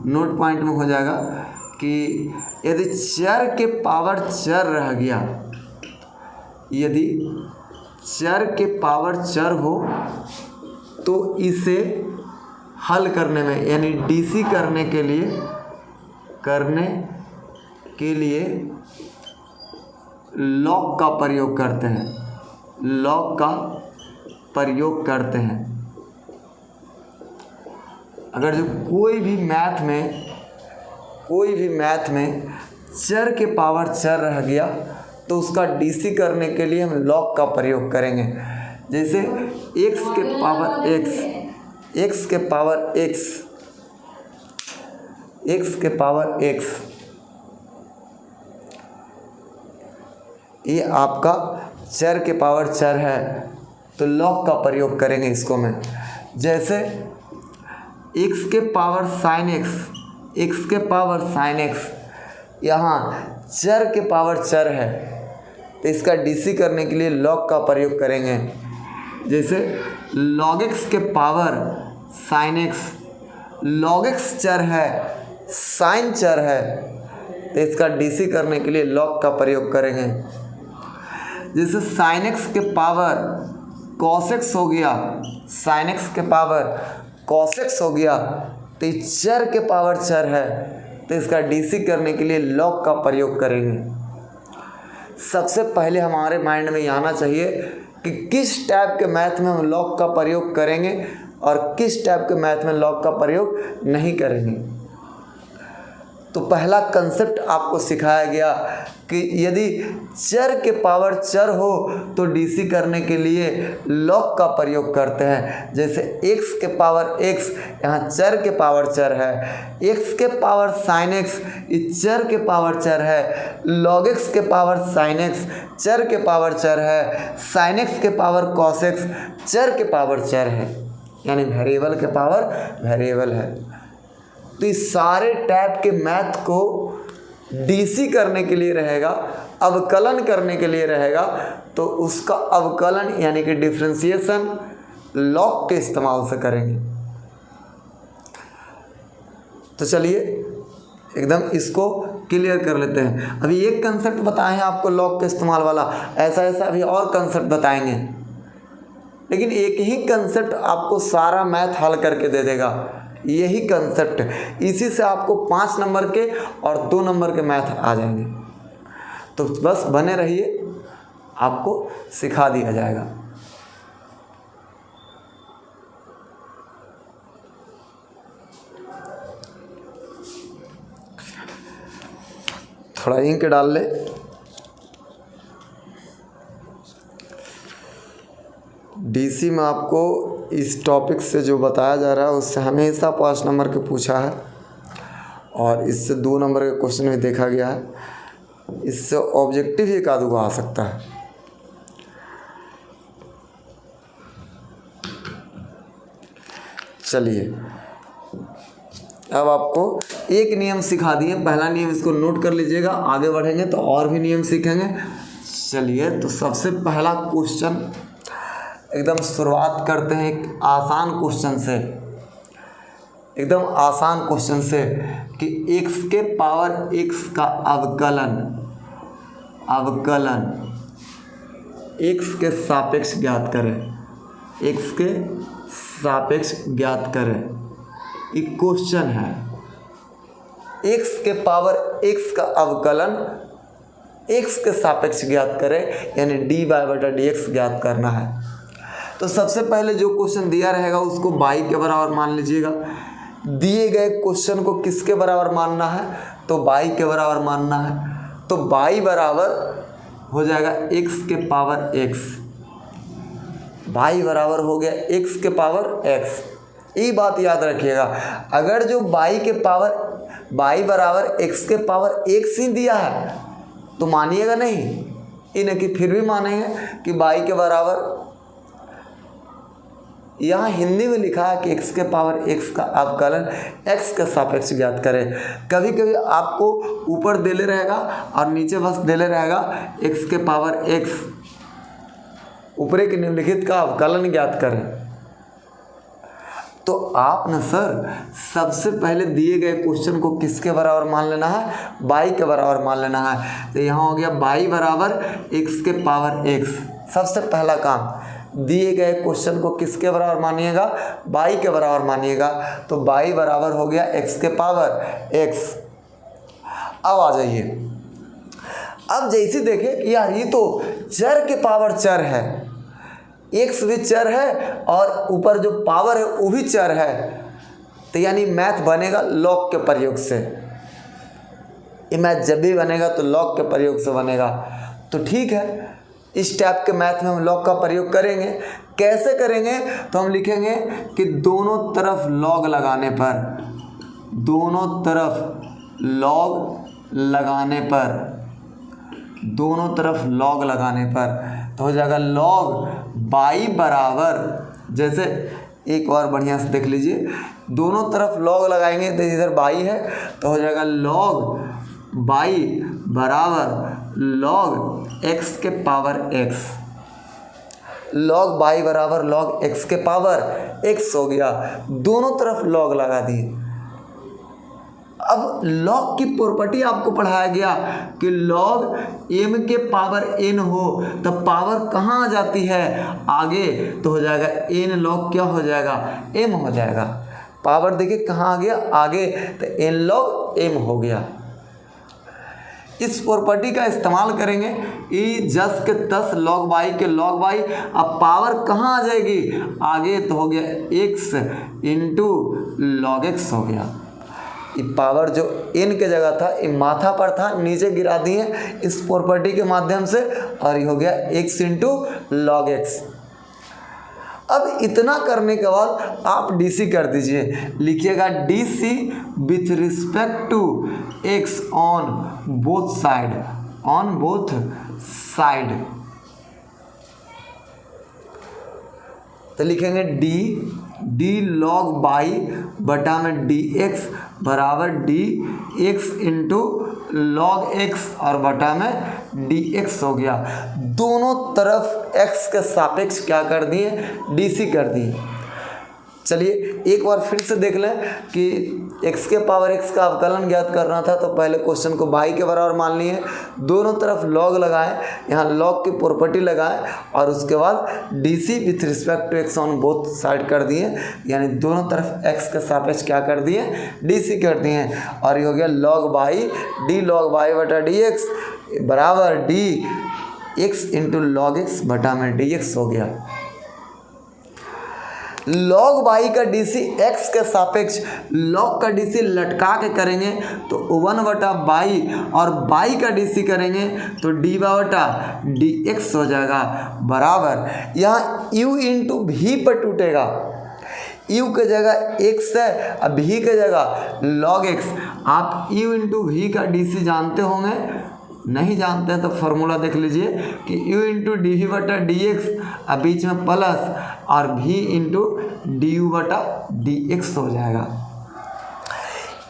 नोट पॉइंट में हो जाएगा कि यदि चर के पावर चर रह गया, यदि चर के पावर चर हो तो इसे हल करने में यानी डीसी करने के लिए लॉग का प्रयोग करते हैं, लॉग का प्रयोग करते हैं। अगर जो कोई भी मैथ में चर के पावर चर रह गया तो उसका डीसी करने के लिए हम लॉग का प्रयोग करेंगे। जैसे x के पावर x, x के पावर x, x के पावर x, ये आपका चर के पावर चर है तो लॉग का प्रयोग करेंगे इसको में। जैसे x के पावर साइन x, x के पावर साइन x, यहाँ चर के पावर चर है तो इसका डीसी करने के लिए लॉग का प्रयोग करेंगे। जैसे log x के power sine x, log x चर है, साइन चर है तो इसका डीसी करने के लिए लॉग का प्रयोग करेंगे। जैसे साइन x के पावर cos x हो गया, साइन x के पावर cos x हो गया तो चर के पावर चर है तो इसका डीसी करने के लिए लॉग का प्रयोग करेंगे। सबसे पहले हमारे माइंड में ये आना चाहिए कि किस टाइप के मैथ में हम लॉग का प्रयोग करेंगे और किस टाइप के मैथ में लॉग का प्रयोग नहीं करेंगे। तो पहला कंसेप्ट आपको सिखाया गया कि यदि चर के पावर चर हो तो डीसी करने के लिए लॉग का प्रयोग करते हैं। जैसे x के पावर x, यहाँ चर के पावर चर है, x के पावर साइन x, ये चर के पावर चर है, log x के पावर साइन x, चर के पावर चर है, साइन x के पावर cos x, चर के पावर चर है, यानी वेरिएबल के पावर वेरिएबल है। तो इस सारे टाइप के मैथ को डीसी करने के लिए रहेगा, अवकलन करने के लिए रहेगा तो उसका अवकलन यानी कि डिफरेंशिएशन लॉग के इस्तेमाल से करेंगे। तो चलिए एकदम इसको क्लियर कर लेते हैं। अभी एक कंसेप्ट बताए हैं आपको लॉग के इस्तेमाल वाला, ऐसा ऐसा अभी और कंसेप्ट बताएंगे, लेकिन एक ही कंसेप्ट आपको सारा मैथ हल करके दे देगा। यही कंसेप्ट, इसी से आपको 5 नंबर के और 2 नंबर के मैथ आ जाएंगे। तो बस बने रहिए, आपको सिखा दिया जाएगा। थोड़ा इंक डाल ले। डीसी में आपको इस टॉपिक से जो बताया जा रहा है उससे हमेशा 5 नंबर के पूछा है और इससे 2 नंबर के क्वेश्चन भी देखा गया है। इससे ऑब्जेक्टिव एक आधु को आ सकता है। चलिए अब आपको एक नियम सिखा दिए। पहला नियम इसको नोट कर लीजिएगा, आगे बढ़ेंगे तो और भी नियम सीखेंगे। चलिए तो सबसे पहला क्वेश्चन एकदम शुरुआत करते हैं एक आसान क्वेश्चन से, एकदम आसान क्वेश्चन से कि x के पावर x का अवकलन x के सापेक्ष ज्ञात करें, x के सापेक्ष ज्ञात करें। एक क्वेश्चन है, x के पावर x का अवकलन x के सापेक्ष ज्ञात करें, यानी dy/dx ज्ञात करना है। तो सबसे पहले जो क्वेश्चन दिया रहेगा उसको y के बराबर मान लीजिएगा। दिए गए क्वेश्चन को किसके बराबर मानना है? तो y के बराबर मानना है। तो y बराबर हो जाएगा x के पावर x, y बराबर हो गया x के पावर x। ये बात याद रखिएगा। अगर जो y के पावर y बराबर x के पावर x ही दिया है तो मानिएगा नहीं, इन्हें कि फिर भी मानेंगे कि y के बराबर, यहाँ हिंदी में लिखा है कि x के पावर x का अवकलन x के सापेक्ष ज्ञात करें। कभी कभी आपको ऊपर देले रहेगा और नीचे बस देले रहेगा x के पावर x, ऊपरी के निम्नलिखित का अवकलन ज्ञात करें। तो आप न सर सबसे पहले दिए गए क्वेश्चन को किसके बराबर मान लेना है, y के बराबर मान लेना है। तो यहाँ हो गया y बराबर x के पावर x। सबसे पहला काम, दिए गए क्वेश्चन को किसके बराबर मानिएगा, y के बराबर मानिएगा। तो y बराबर हो गया x के पावर x। अब आ जाइए, अब जैसे देखें कि यार ये तो चर के पावर चर है, x भी चर है और ऊपर जो पावर है वो भी चर है, तो यानी मैथ बनेगा लॉग के प्रयोग से। ये मैथ जब भी बनेगा तो लॉग के प्रयोग से बनेगा। तो ठीक है, इस टाइप के मैथ में हम लॉग का प्रयोग करेंगे। कैसे करेंगे, तो हम लिखेंगे कि दोनों तरफ लॉग लगाने पर, दोनों तरफ लॉग लगाने पर, दोनों तरफ लॉग लगाने पर तो हो जाएगा लॉग y बराबर, जैसे एक और बढ़िया से देख लीजिए, दोनों तरफ लॉग लगाएंगे तो इधर y है तो हो जाएगा लॉग y बराबर लॉग x के पावर x। लॉग y बराबर लॉग x के पावर x हो गया, दोनों तरफ लॉग लगा दिए। अब लॉग की प्रॉपर्टी आपको पढ़ाया गया कि लॉग m के पावर n हो तब पावर कहाँ आ जाती है, आगे, तो हो जाएगा n लॉग क्या हो जाएगा, m हो जाएगा। पावर देखिए कहाँ आ गया, आगे, तो n लॉग m हो गया। इस प्रॉपर्टी का इस्तेमाल करेंगे, ई जस के तस लॉग y के लॉग y। अब पावर कहाँ आ जाएगी, आगे, तो हो गया x इंटू लॉग x हो गया। ये पावर जो n के जगह था ये माथा पर था, नीचे गिरा दिए इस प्रॉपर्टी के माध्यम से, और ये हो गया x इंटू लॉग x। अब इतना करने के बाद आप DC कर दीजिए, लिखिएगा DC with respect to x on both side, on both side. तो लिखेंगे d log y बटा में dx बराबर dx इंटू लॉग x और बटा में dx हो गया। दोनों तरफ x के सापेक्ष क्या कर दिए, DC कर दिए। चलिए एक बार फिर से देख लें कि x के पावर x का अवकलन ज्ञात करना था, तो पहले क्वेश्चन को y के बराबर मान लिए, दोनों तरफ लॉग लगाएं, यहाँ लॉग की प्रॉपर्टी लगाएं और उसके बाद DC with respect to x on both side कर दिए, यानी दोनों तरफ x के सापेक्ष क्या कर दिए, DC कर दिए। और ये हो गया log y d log y बटा dx बराबर dx इंटू लॉग x बटा में dx हो गया। लॉग y का DC x के सापेक्ष लॉग का DC लटका के करेंगे तो 1 बटा y, और y का DC करेंगे तो dy बटा dx हो जाएगा बराबर, यहाँ u इंटू v पर टूटेगा, u के जगह x है, अब v के जगह log x। आप u इंटू v का DC जानते होंगे, नहीं जानते हैं तो फॉर्मूला देख लीजिए कि u इंटू डी वी बटा डी एक्स, अब बीच में प्लस और v इंटू डी यू बटा डी एक्स हो जाएगा।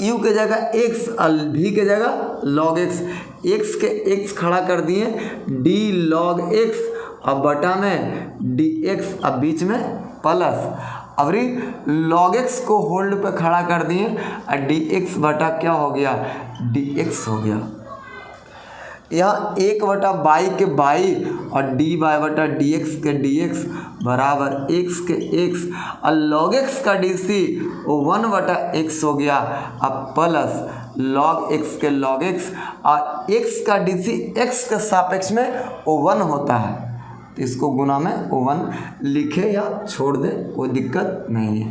u के जगह x और v के जगह log x, x के x खड़ा कर दिए d log x और बटा में dx, अब बीच में प्लस, अब log x को होल्ड पे खड़ा कर दिए और dx बटा क्या हो गया, dx हो गया। यहाँ 1 बटा y के y और dy बटा dx के dx बराबर x के x, और log x का DC 1 बटा x हो गया, अब प्लस log x के log x, और x का DC x के सापेक्ष में 1 होता है, तो इसको गुना में 1 लिखे या छोड़ दे, कोई दिक्कत नहीं है।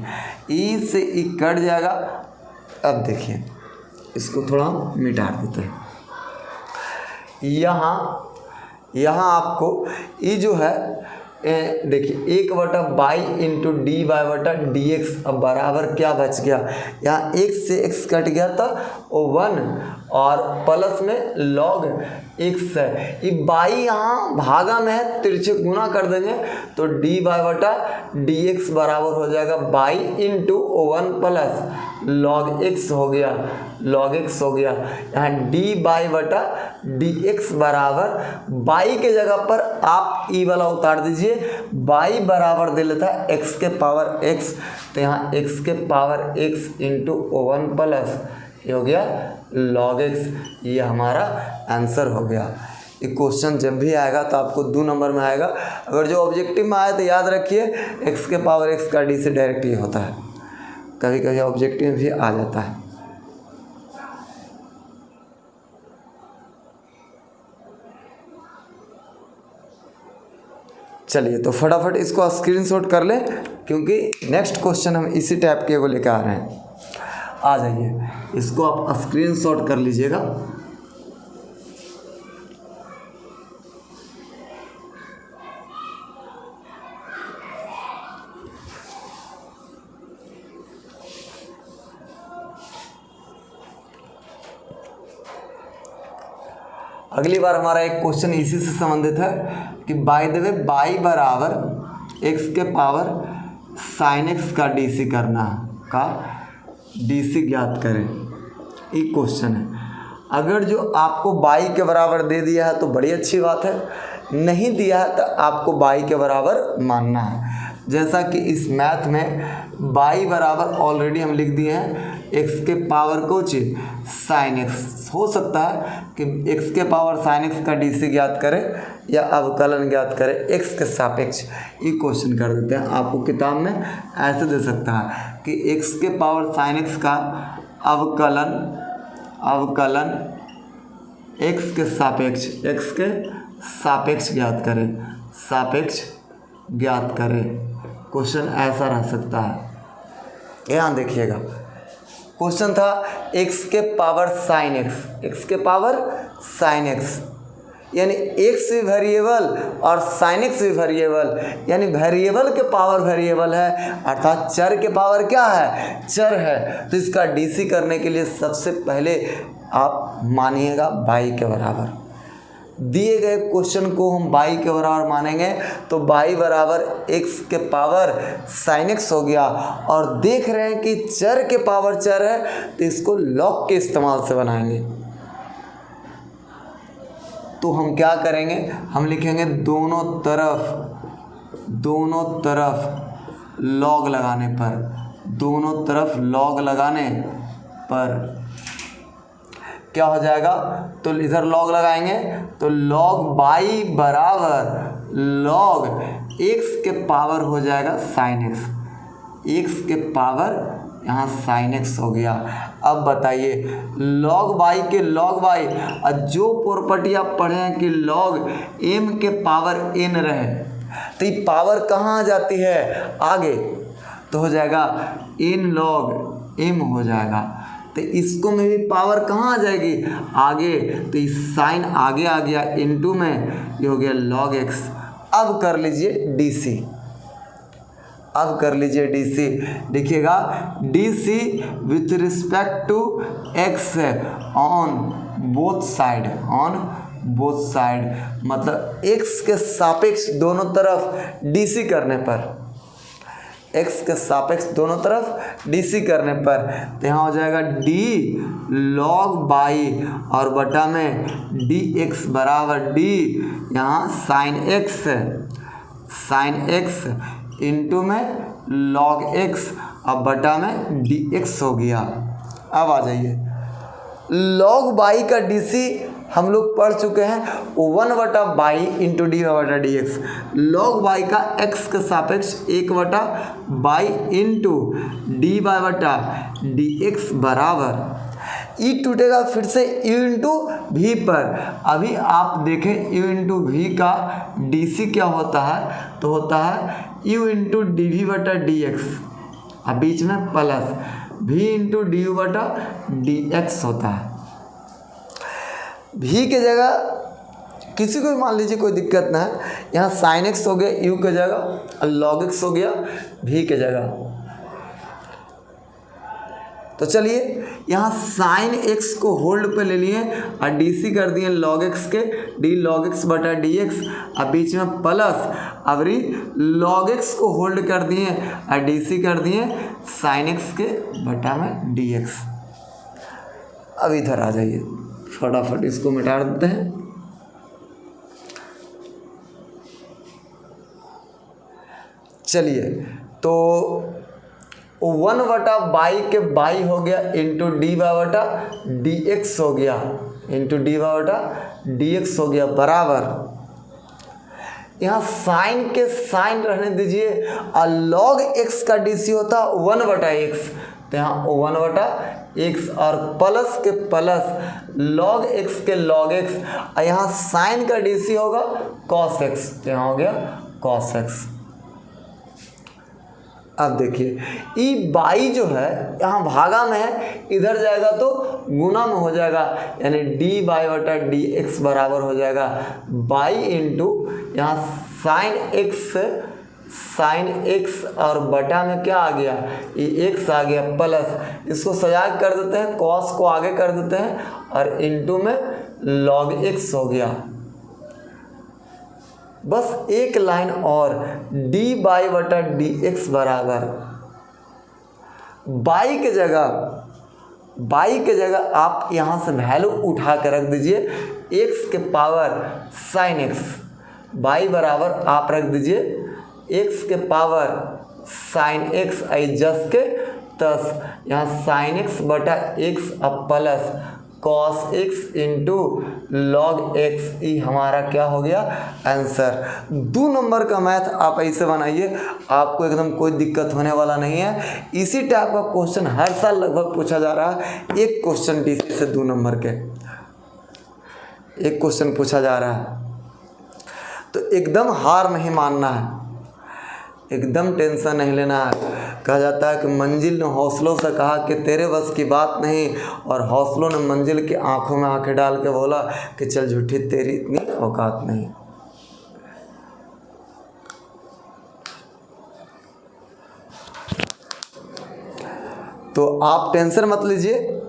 e से e कट जाएगा। अब देखिए इसको थोड़ा मिटा देते हैं। यहाँ आपको ये जो है देखिए 1/बाई इंटू डी वाई बटा डी एक्स। अब बराबर क्या बच गया, यहाँ x से x कट गया था वो 1 और प्लस में log x है। ये बाई यहाँ भागा में है, तिरछे गुना कर देंगे तो डी वाई बटा डी एक्स बराबर हो जाएगा by into 1 plus log x हो गया, log x हो गया। यहाँ डी बाई बटा डी एक्स बराबर बाई के जगह पर आप ई वाला उतार दीजिए, बाई बराबर दे लेता है x के पावर x, तो यहाँ x के पावर x इंटू 1 प्लस ये हो गया log x। ये हमारा आंसर हो गया। ये क्वेश्चन जब भी आएगा तो आपको 2 नंबर में आएगा। अगर जो ऑब्जेक्टिव में आए तो याद रखिए x के पावर x का डी से डायरेक्ट ये होता है, कभी कभी ऑब्जेक्टिव में भी आ जाता है। चलिए तो फटाफट इसको स्क्रीनशॉट कर लें, क्योंकि नेक्स्ट क्वेश्चन हम इसी टाइप के को लेकर आ रहे हैं। आ जाइए, इसको आप स्क्रीनशॉट कर लीजिएगा। अगली बार हमारा एक क्वेश्चन इसी से संबंधित है कि बाय द वे बाई बराबर x के पावर साइन x का डीसी करना का डीसी ज्ञात करें। ये क्वेश्चन है। अगर जो आपको बाई के बराबर दे दिया है तो बड़ी अच्छी बात है, नहीं दिया है तो आपको बाई के बराबर मानना है। जैसा कि इस मैथ में बाई बराबर ऑलरेडी हम लिख दिए हैं x के पावर कुछ साइन x। हो सकता है कि x के पावर साइन x का डीसी ज्ञात करें या अवकलन ज्ञात करें x के सापेक्ष। ये क्वेश्चन कर देते हैं। आपको किताब में ऐसे दे सकता है कि x के पावर साइन x का अवकलन x के सापेक्ष ज्ञात करें, सापेक्ष ज्ञात करें। क्वेश्चन ऐसा रह सकता है। यहाँ देखिएगा क्वेश्चन था x के पावर साइन x के पावर साइन x, यानी x भी वेरिएबल और साइन x भी वेरिएबल, यानी वेरिएबल के पावर वेरिएबल है, अर्थात चर के पावर क्या है, चर है। तो इसका डीसी करने के लिए सबसे पहले आप मानिएगा बाई के बराबर। दिए गए क्वेश्चन को हम बाई के बराबर मानेंगे तो बाई बराबर x के पावर साइन x हो गया। और देख रहे हैं कि चर के पावर चर है तो इसको लॉग के इस्तेमाल से बनाएंगे। तो हम क्या करेंगे, हम लिखेंगे दोनों तरफ लॉग लगाने पर, दोनों तरफ लॉग लगाने पर क्या हो जाएगा, तो इधर लॉग लगाएंगे तो लॉग बाई बराबर लॉग x के पावर हो जाएगा साइन x के पावर यहाँ साइन x हो गया। अब बताइए लॉग बाई के लॉग बाई, और जो प्रॉपर्टी आप पढ़े हैं कि लॉग m के पावर n रहे तो ये पावर कहाँ आ जाती है आगे, तो हो जाएगा n लॉग m हो जाएगा। तो इसको में भी पावर कहाँ आ जाएगी आगे, तो इस साइन आगे आ गया इनटू में, ये हो गया log x। अब कर लीजिए डीसी, अब कर लीजिए डीसी। देखिएगा DC with respect to x on both side, मतलब x के सापेक्ष दोनों तरफ डीसी करने पर, x के सापेक्ष दोनों तरफ डीसी करने पर, तो यहाँ हो जाएगा डी लॉग बाई और बटा में डी एक्स बराबर डी यहाँ साइन एक्स इंटू में लॉग एक्स और बटा में डी एक्स हो गया। अब आ जाइए लॉग बाई का डीसी हम लोग पढ़ चुके हैं 1/बाई इंटू डी बटा डी एक्स। लॉग बाई का x के सापेक्ष 1/बाई इंटू डी बाई बटा डी एक्स बराबर ई टूटेगा फिर से u इंटू वी पर। अभी आप देखें u इंटू वी का डीसी क्या होता है, तो होता है u इंटू डी वी बटा डी एक्स, अब बीच में plus v into D you बटा डी एक्स होता है। v के जगह किसी को भी मान लीजिए कोई दिक्कत ना है। यहाँ साइन एक्स हो गया यू के जगह और लॉग एक्स हो गया भी के जगह। तो चलिए यहाँ साइन एक्स को होल्ड पे ले लिए और डी सी कर दिए लॉग एक्स के, डी लॉग एक्स बटा डी एक्स, अब बीच में प्लस अबरी लॉग एक्स को होल्ड कर दिए और डी सी कर दिए साइन एक्स के बटा में डी एक्स। अब इधर आ जाइए, फटाफट इसको मिटा देते हैं। चलिए तो 1/बाई के बाई हो गया इंटू डी वाई बटा डी एक्स हो गया, इंटू डी वाई बटा डी एक्स हो गया बराबर। यहाँ साइन के साइन रहने दीजिए और लॉग एक्स का डी सी होता 1/x, तो यहाँ 1/x और प्लस के प्लस लॉग एक्स के लॉग एक्स, और यहाँ साइन का डी सी होगा कॉस एक्स, तो यहाँ हो गया कॉस एक्स। अब देखिए ई बाई जो है यहाँ भागा में है, इधर जाएगा तो गुना में हो जाएगा, यानी डी बाई बटा डी एक्स बराबर हो जाएगा बाई इंटू यहाँ साइन एक्स और बटा में क्या आ गया ये एक्स आ गया प्लस, इसको सजा कर देते हैं, कॉस को आगे कर देते हैं और इंटू में लॉग एक्स हो गया। बस एक लाइन और, डी बाई बटा डी एक्स बराबर बाई के जगह आप यहाँ से वैल्यू उठा कर रख दीजिए एक्स के पावर साइन एक्स, बाई बराबर आप रख दीजिए एक्स के पावर साइन एक्स जस के तस, यहाँ साइन एक्स बटा एक्स अब plus cos x into log x, ये हमारा क्या हो गया आंसर। 2 नंबर का मैथ आप ऐसे बनाइए, आपको एकदम कोई दिक्कत होने वाला नहीं है। इसी टाइप का क्वेश्चन हर साल लगभग पूछा जा रहा है, एक क्वेश्चन डीसी से 2 नंबर के एक क्वेश्चन पूछा जा रहा है। तो एकदम हार नहीं मानना है, एकदम टेंशन नहीं लेना है। कहा जाता है कि मंजिल ने हौसलों से कहा कि तेरे बस की बात नहीं, और हौसलों ने मंजिल की आंखों में आंखें डाल के बोला कि चल झूठी तेरी इतनी औकात नहीं। तो आप टेंशन मत लीजिए,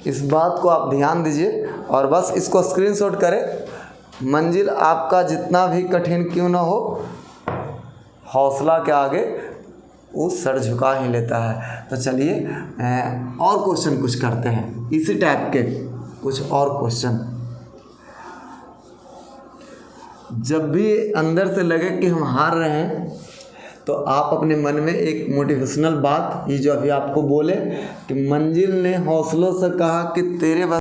इस बात को आप ध्यान दीजिए और बस इसको स्क्रीनशॉट करें। मंजिल आपका जितना भी कठिन क्यों ना हो, हौसला के आगे वो सर झुका ही लेता है। तो चलिए और क्वेश्चन कुछ करते हैं, इसी टाइप के कुछ और क्वेश्चन। जब भी अंदर से लगे कि हम हार रहे हैं, तो आप अपने मन में एक मोटिवेशनल बात, ये जो अभी आपको बोले कि मंजिल ने हौसलों से कहा कि तेरे